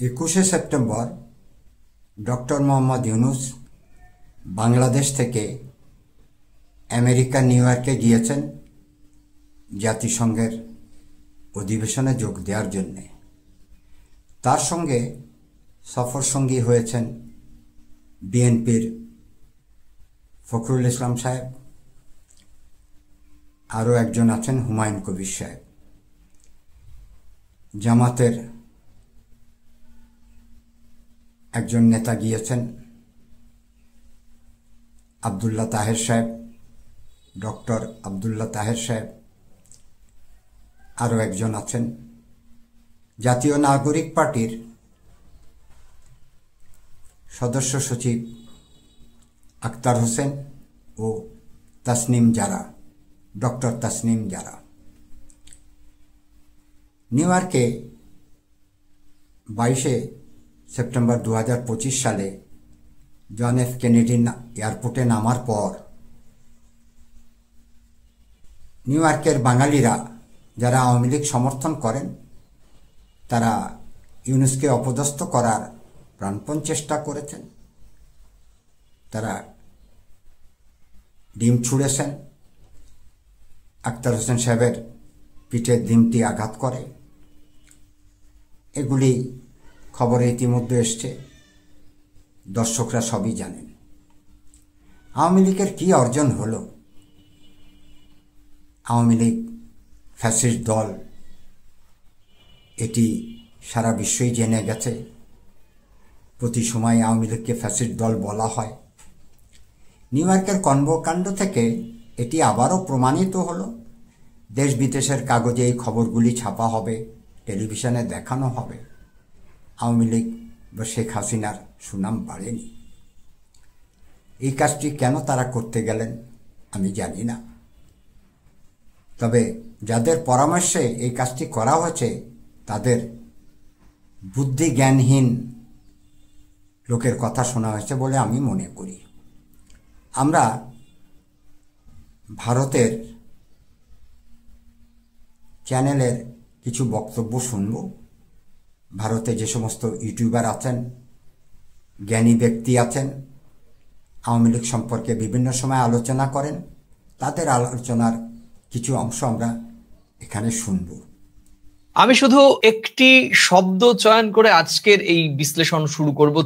21শে September doctor Mohammad Yunus Bangladesh থেকে America new ইয়র্কে গিয়েছেন জাতিসংঘের অধিবেশনে যোগ দেওয়ার জন্যে। তার সঙ্গে সফরসঙ্গী হয়েছেন বিএনপির ফখরুল ইসলাম সাহেব, আরও একজন আছেন হুমায়ুন কবির সাহেব। জামাতের একজন নেতা গিয়েছেন আবদুল্লাহ তাহের সাহেব, ডক্টর আবদুল্লাহ তাহের সাহেব, আরও একজন আছেন জাতীয় নাগরিক পার্টির সদস্য সচিব আক্তার হোসেন ও তাসনিম জারা, ডক্টর তাসনিম জারা। নিউ ইয়র্কে 22শে সেপ্টেম্বর 2025 সালে জন এফ কেনেডি এয়ারপোর্টে নামার পর নিউ ইয়র্কের বাঙালিরা যারা আওয়ামী লীগ সমর্থন করেন তারা ইউনূসকে অপদস্থ করার প্রাণপণ চেষ্টা করেছেন। তারা ডিম ছুঁড়েছেন, আক্তার হোসেন সাহেবের পিঠে ডিমটি আঘাত করে। এগুলি খবরে ইতিমধ্যে এসছে, দর্শকরা সবই জানেন। আওয়ামী লীগের কী অর্জন হলো? আওয়ামী লীগ ফ্যাসিস্ট দল, এটি সারা বিশ্বই জেনে গেছে। প্রতি সময় আওয়ামী লীগকে ফ্যাসিস্ট দল বলা হয়। নিউ ইয়র্কের কর্মকাণ্ড থেকে এটি আবারও প্রমাণিত হলো। দেশ বিদেশের কাগজে এই খবরগুলি ছাপা হবে, টেলিভিশনে দেখানো হবে। আওয়ামী লীগ বা শেখ হাসিনার সুনাম বাড়েনি। এই কাজটি কেন তারা করতে গেলেন আমি জানি না, তবে যাদের পরামর্শে এই কাজটি করা হয়েছে তাদের বুদ্ধি জ্ঞানহীন লোকের কথা শোনা হয়েছে বলে আমি মনে করি। আমরা ভারতের চ্যানেলের কিছু বক্তব্য শুনব। ভারতে যে সমস্ত ইউটিউবার আছেন, জ্ঞানী ব্যক্তি আছেন, আওয়ামী লীগ সম্পর্কে বিভিন্ন সময় আলোচনা করেন, তাদের আলোচনার কিছু অংশ আমরা এখানে শুনব। আমি শুধু একটি শব্দ চয়ন করে আজকের এই বিশ্লেষণ শুরু করব।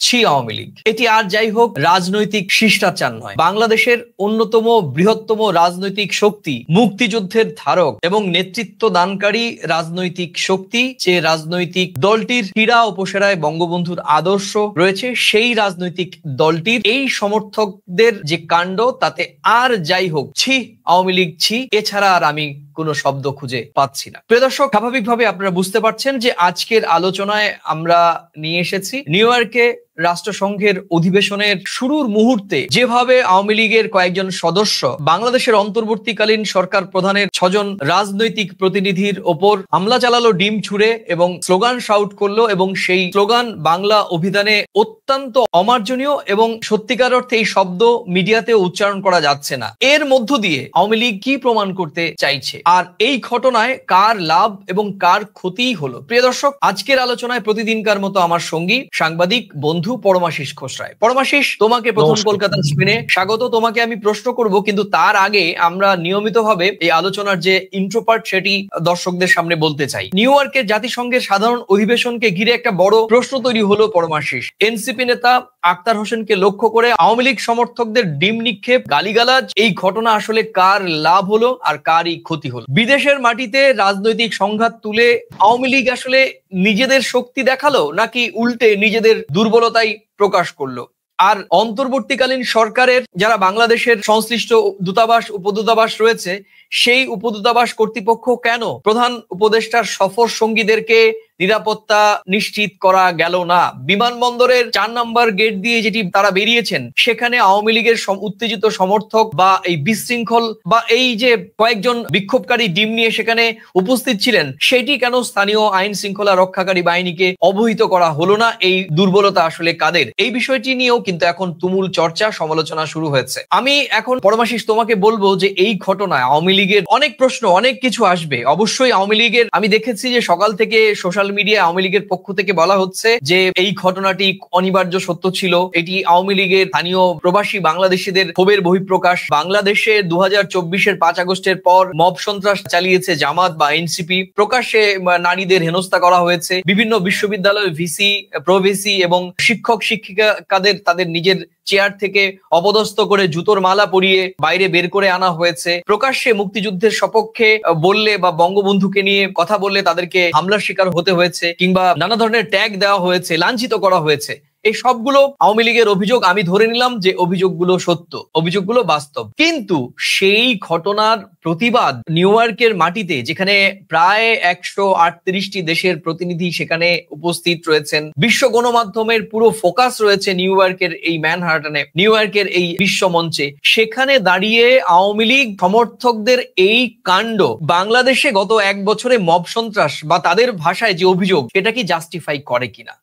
ছি আওয়ামী লীগ। এটি আর যাই হোক রাজনৈতিক শিষ্টাচার নয়। বাংলাদেশের অন্যতম বৃহত্তম রাজনৈতিক শক্তি, মুক্তিযুদ্ধের ধারক এবং নেতৃত্ব দানকারী রাজনৈতিক শক্তি, যে রাজনৈতিক দলটির ক্রীড়া উপসেরায় বঙ্গবন্ধুর আদর্শ রয়েছে, সেই রাজনৈতিক দলটির এই সমর্থকদের যে কাণ্ড, তাতে আর যাই হোক ছি আওয়ামী লীগ ছি, এছাড়া আর আমি কোনো শব্দ খুঁজে পাচ্ছি না। প্রিয় দর্শক, স্বাভাবিকভাবে আপনারা বুঝতে পারছেন যে আজকের আলোচনায় আমরা নিয়ে এসেছি নিউ ইয়র্কে রাষ্ট্রসংঘের অধিবেশনের শুরুর মুহূর্তে যেভাবে আওয়ামী লীগের কয়েকজন সদস্য বাংলাদেশের অন্তর্বর্তীকালীন সরকার প্রধানের 6 জন রাজনৈতিক প্রতিনিধির ওপর হামলা চালালো ডিম ছুঁড়ে এবং স্লোগান শাউট করলো, এবং সেই স্লোগান বাংলা অভিধানে অত্যন্ত অমার্জনীয় এবং সত্যিকার অর্থে এই শব্দ মিডিয়াতে উচ্চারণ করা যাচ্ছে না। এর মধ্য দিয়ে আওয়ামী লীগ কি প্রমাণ করতে চাইছে, আর এই ঘটনায় কার লাভ এবং কার ক্ষতি হলো? প্রিয় দর্শক, আজকের আলোচনায় প্রতিদিনকার মতো আমার সঙ্গী সাংবাদিক বন্ধু পরমাশিস খোসরায়। পরমাশিস, তোমাকে প্রথম কলকাতা স্পিনে স্বাগত। তোমাকে আমি প্রশ্ন করব, কিন্তু তার আগে আমরা নিয়মিতভাবে এই আলোচনার যে ইন্ট্রো পার্ট সেটি দর্শকদের সামনে বলতে চাই। নিউ ইয়র্কের জাতিসংঘের সাধারণ অধিবেশনকে ঘিরে একটা বড় প্রশ্ন তৈরি হলো পরমাশিস। এনসিপি নেতা আক্তার হোসেনকে লক্ষ্য করে আওয়ামী লীগ সমর্থকদের ডিম নিক্ষেপ, গালিগালাজ, এই ঘটনা আসলে কার লাভ হলো আর কারই ক্ষতি হলো? বিদেশের মাটিতে রাজনৈতিক সংঘাত তুলে আওয়ামী লীগ আসলে নিজেদের শক্তি দেখালো, নাকি উল্টে নিজেদের দুর্বলতাই প্রকাশ করলো? আর অন্তর্বর্তীকালীন সরকারের যারা বাংলাদেশের সংশ্লিষ্ট দূতাবাস, উপদূতাবাস রয়েছে, সেই উপদূতাবাস কর্তৃপক্ষ কেন প্রধান উপদেষ্টার সফর সঙ্গীদেরকে নিরাপত্তা নিশ্চিত করা গেল না? বিমানবন্দরের 4 নম্বর গেট দিয়ে যেটি তারা বেরিয়েছেন, সেখানে আওয়ামী লীগের উত্তেজিত সমর্থক বা এই বিশৃঙ্খল বা এই যে কয়েকজন বিক্ষোভকারী ডিম নিয়ে সেখানে উপস্থিত ছিলেন, সেটি কেন স্থানীয় আইন শৃঙ্খলা রক্ষাকারী বাহিনীকে অবহিত করা হলো না? এই দুর্বলতা আসলে কাদের? এই বিষয়টি নিয়েও কিন্তু এখন তুমুল চর্চা, সমালোচনা শুরু হয়েছে। আমি এখন পরমাশিস তোমাকে বলবো যে এই ঘটনায় আওয়ামী লীগের অনেক প্রশ্ন, অনেক কিছু আসবে। অবশ্যই আওয়ামী লীগের, আমি দেখেছি যে সকাল থেকে সোশ্যাল সোশ্যাল মিডিয়ায় আওয়ামী লীগের পক্ষ থেকে বলা হচ্ছে যে এই ঘটনাটি অনিবার্য সত্য ছিল, এটি আওয়ামী লীগের স্থানীয় প্রবাসী বাংলাদেশিদের ক্ষোভের বহিঃপ্রকাশ। বাংলাদেশে 2024-এর 5 আগস্টের পর মব সন্ত্রাস চালিয়েছে জামাত বা এনসিপি, প্রকাশ্যে নারীদের হেনস্থা করা হয়েছে, বিভিন্ন বিশ্ববিদ্যালয়ের ভিসি, প্রভিসি এবং শিক্ষক শিক্ষিকাদের তাদের নিজের চেয়ার থেকে অপদস্থ করে জুতোর মালা পরিয়ে বাইরে বের করে আনা হয়েছে, প্রকাশ্যে মুক্তিযুদ্ধের সপক্ষে বললে বা বঙ্গবন্ধুকে নিয়ে কথা বললে তাদেরকে হামলার শিকার হতে হয়েছে, কিংবা নানা ধরনের ট্যাগ দেওয়া হয়েছে, লাঞ্ছিত করা হয়েছে। এই সবগুলো আওয়ামী লীগের অভিযোগ। আমি ধরে নিলাম যে অভিযোগগুলো সত্য, অভিযোগগুলো বাস্তব, কিন্তু সেই ঘটনার প্রতিবাদ নিউ ইয়র্কের মাটিতে, যেখানে প্রায় 138টি দেশের প্রতিনিধি সেখানে উপস্থিত রয়েছেন, বিশ্ব গণমাধ্যমের পুরো ফোকাস রয়েছে নিউ ইয়র্কের এই ম্যানহাটনে, নিউ ইয়র্কের এই বিশ্ব মঞ্চে, সেখানে দাঁড়িয়ে আওয়ামী লীগ সমর্থকদের এই কাণ্ড বাংলাদেশে গত 1 বছরে মব সন্ত্রাস বা তাদের ভাষায় যে অভিযোগ, সেটা কি জাস্টিফাই করে কিনা?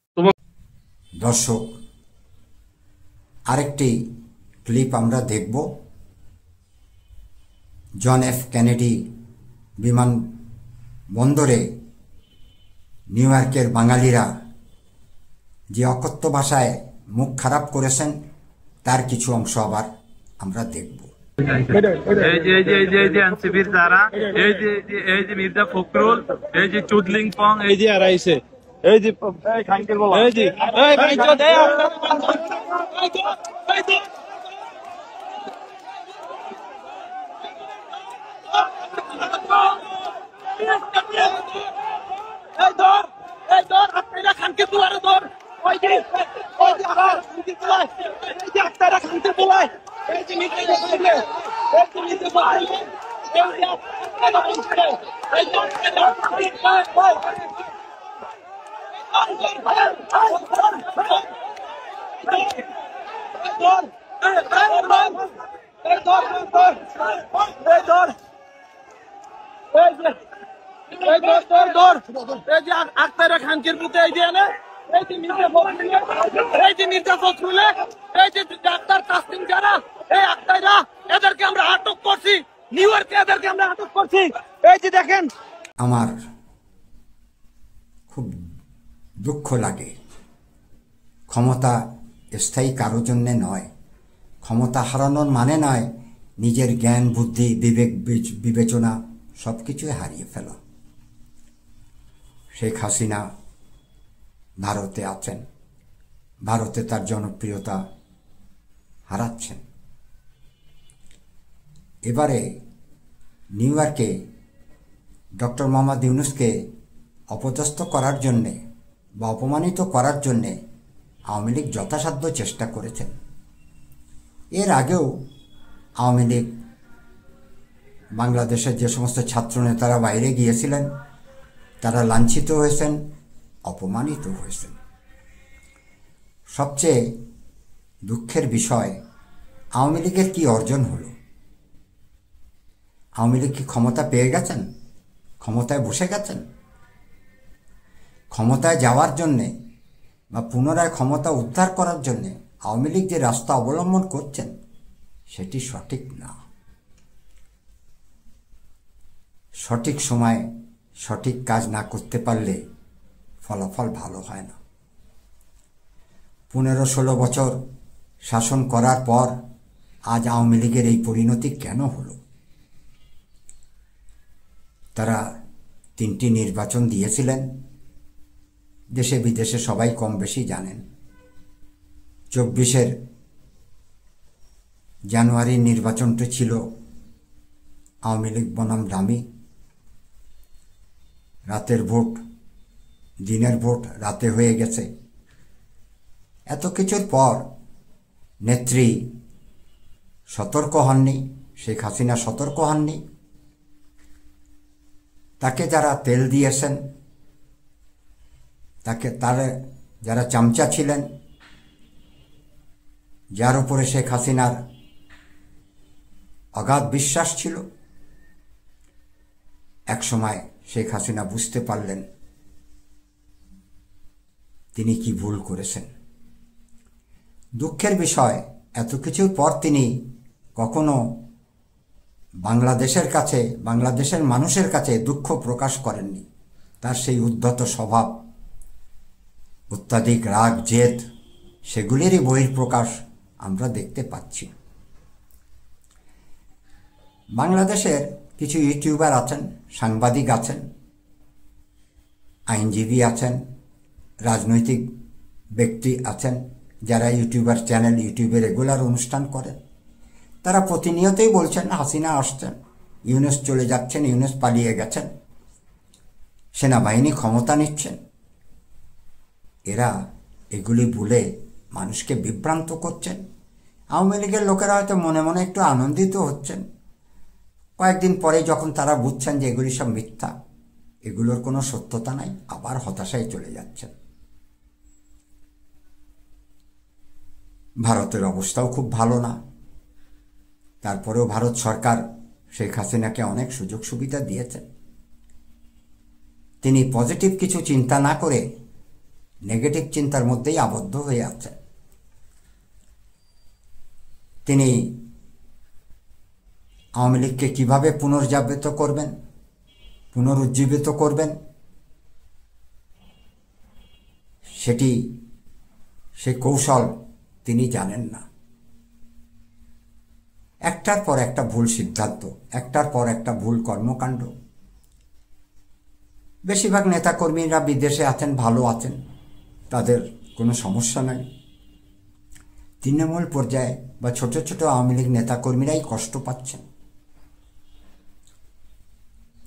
দর্শক, আরেকটি ক্লিপ আমরা দেখব। জন এফ কেনেডি বিমানবন্দরে নিউ ইয়র্কের বাঙালিরা যে অকথ্য ভাষায় মুখ খারাপ করেছেন, তার কিছু অংশ আবার আমরা দেখব। এই যে এনসিপির যারা, এই যে মির্জা ফখরুল, এই যে চুদলিং পং, এই যে আর আইছে, এই যে খানকের বলা, এই যে এই ভাইজো দে আপনারা খানকে তোলারে ধর, ওই যে আবার খানকে তোলায়, এই যে আপনারা খানকে তোলায়, এই যে মির্জা ফখরুল, এই যে মির্জা ফখরুল, এই যে আপনারা বলছে, এই যে আক্তারা খানকের বুকে এই যে মির্জা ফখরুল, এই যে ডাক্তার তাসলিম, যারা এই আক্তারা, এদেরকে আমরা আটক করছি নিউ ইয়র্কে, এদেরকে আমরা আটক করছি। এই যে দেখেন, আমার খুব দুঃখ লাগে। ক্ষমতা স্থায়ী কারোর জন্যে নয়, ক্ষমতা হারানোর মানে নয় নিজের জ্ঞান, বুদ্ধি, বিবেক, বিবেচনা সব কিছুই হারিয়ে ফেলা। শেখ হাসিনা ভারতে আছেন, ভারতে তার জনপ্রিয়তা হারাচ্ছেন। এবারে নিউ ইয়র্কে ডক্টর মোহাম্মদ ইউনূসকে অপদস্থ করার জন্যে বা অপমানিত করার জন্যে আওয়ামী লীগ যথাসাধ্য চেষ্টা করেছেন। এর আগেও আওয়ামী লীগ বাংলাদেশের যে সমস্ত ছাত্রনেতারা বাইরে গিয়েছিলেন, তারা লাঞ্ছিত হয়েছেন, অপমানিত হয়েছেন। সবচেয়ে দুঃখের বিষয়, আওয়ামী লীগের কি অর্জন হলো? আওয়ামী লীগ কি ক্ষমতা পেয়ে গেছেন? ক্ষমতায় বসে গেছেন? ক্ষমতায় যাওয়ার জন্যে বা পুনরায় ক্ষমতা উদ্ধার করার জন্যে আওয়ামী লীগ যে রাস্তা অবলম্বন করছেন, সেটি সঠিক না। সঠিক সময় সঠিক কাজ না করতে পারলে ফলাফল ভালো হয় না। 15-16 বছর শাসন করার পর আজ আওয়ামী লীগের এই পরিণতি কেন হলো? তারা 3টি নির্বাচন দিয়েছিলেন, দেশে বিদেশে সবাই কম বেশি জানেন। 24-এর জানুয়ারির নির্বাচনটা ছিল আওয়ামী লীগ বনাম ডামি। রাতের ভোট দিনের ভোট রাতে হয়ে গেছে। এত কিছুর পর নেত্রী সতর্ক হননি, শেখ হাসিনা সতর্ক হননি। তাকে যারা তেল দিয়েছেন, তার যারা চামচা ছিলেন, যার উপরে শেখ হাসিনার অগাধ বিশ্বাস ছিল, একসময় শেখ হাসিনা বুঝতে পারলেন তিনি কি ভুল করেছেন। দুঃখের বিষয়, এত কিছুর পর তিনি কখনো বাংলাদেশের কাছে, বাংলাদেশের মানুষের কাছে দুঃখ প্রকাশ করেননি। তার সেই উদ্ধত স্বভাব, অত্যাধিক রাগ জেদ, সেগুলিরই বহিঃপ্রকাশ আমরা দেখতে পাচ্ছি। বাংলাদেশের কিছু ইউটিউবার আছেন, সাংবাদিক আছেন, আইনজীবী আছেন, রাজনৈতিক ব্যক্তি আছেন, যারা ইউটিউবার চ্যানেল, ইউটিউবে রেগুলার অনুষ্ঠান করেন। তারা প্রতিনিয়তই বলছেন হাসিনা আসছেন, ইউনূস চলে যাচ্ছেন, ইউনূস পালিয়ে গেছেন, সেনাবাহিনী ক্ষমতা নিচ্ছেন। এরা এগুলি বলে মানুষকে বিভ্রান্ত করছেন। আওয়ামী লীগের লোকেরা হয়তো মনে মনে একটু আনন্দিত হচ্ছেন। কয়েকদিন পরে যখন তারা বুঝছেন যে এগুলি সব মিথ্যা, এগুলোর কোনো সত্যতা নাই, আবার হতাশায় চলে যাচ্ছেন। ভারতের অবস্থাও খুব ভালো না। তারপরেও ভারত সরকার শেখ হাসিনাকে অনেক সুযোগ সুবিধা দিয়েছেন। তিনি পজিটিভ কিছু চিন্তা না করে নেগেটিভ চিন্তার মধ্যেই আবদ্ধ হয়ে আছেন। তিনি আওয়ামী লীগকে কীভাবে পুনর্জাগৃত করবেন, পুনরুজ্জীবিত করবেন, সে কৌশল তিনি জানেন না। একটার পর একটা ভুল সিদ্ধান্ত, একটার পর একটা ভুল কর্মকাণ্ড। বেশিরভাগ নেতাকর্মীরা বিদেশে আছেন, ভালো আছেন, তাদের কোনো সমস্যা নাই। তৃণমূল পর্যায়ে বা ছোট ছোট আওয়ামী লীগ নেতাকর্মীরাই কষ্ট পাচ্ছেন।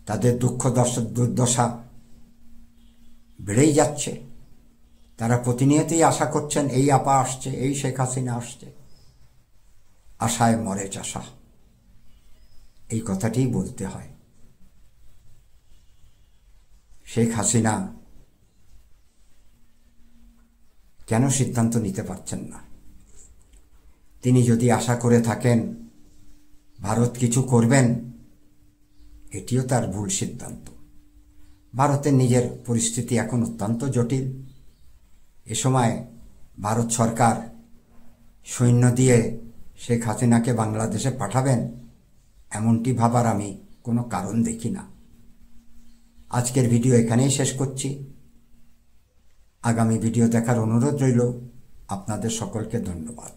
তাদের দুঃখ দুর্দশা বেড়েই যাচ্ছে। তারা প্রতিনিয়তই আশা করছেন এই আপা আসছে, এই শেখ হাসিনা আসছে। আশায় মরে চাষা, এই কথাটিই বলতে হয়। শেখ হাসিনা কেন সিদ্ধান্ত নিতে পারছেন না? তিনি যদি আশা করে থাকেন ভারত কিছু করবেন, এটিও তার ভুল সিদ্ধান্ত। ভারতের নিজের পরিস্থিতি এখন অত্যন্ত জটিল। এ সময় ভারত সরকার সৈন্য দিয়ে শেখ হাসিনাকে বাংলাদেশে পাঠাবেন, এমনটি ভাবার আমি কোনো কারণ দেখি না। আজকের ভিডিও এখানেই শেষ করছি। আগামী ভিডিও দেখার অনুরোধ রইল। আপনাদের সকলকে ধন্যবাদ।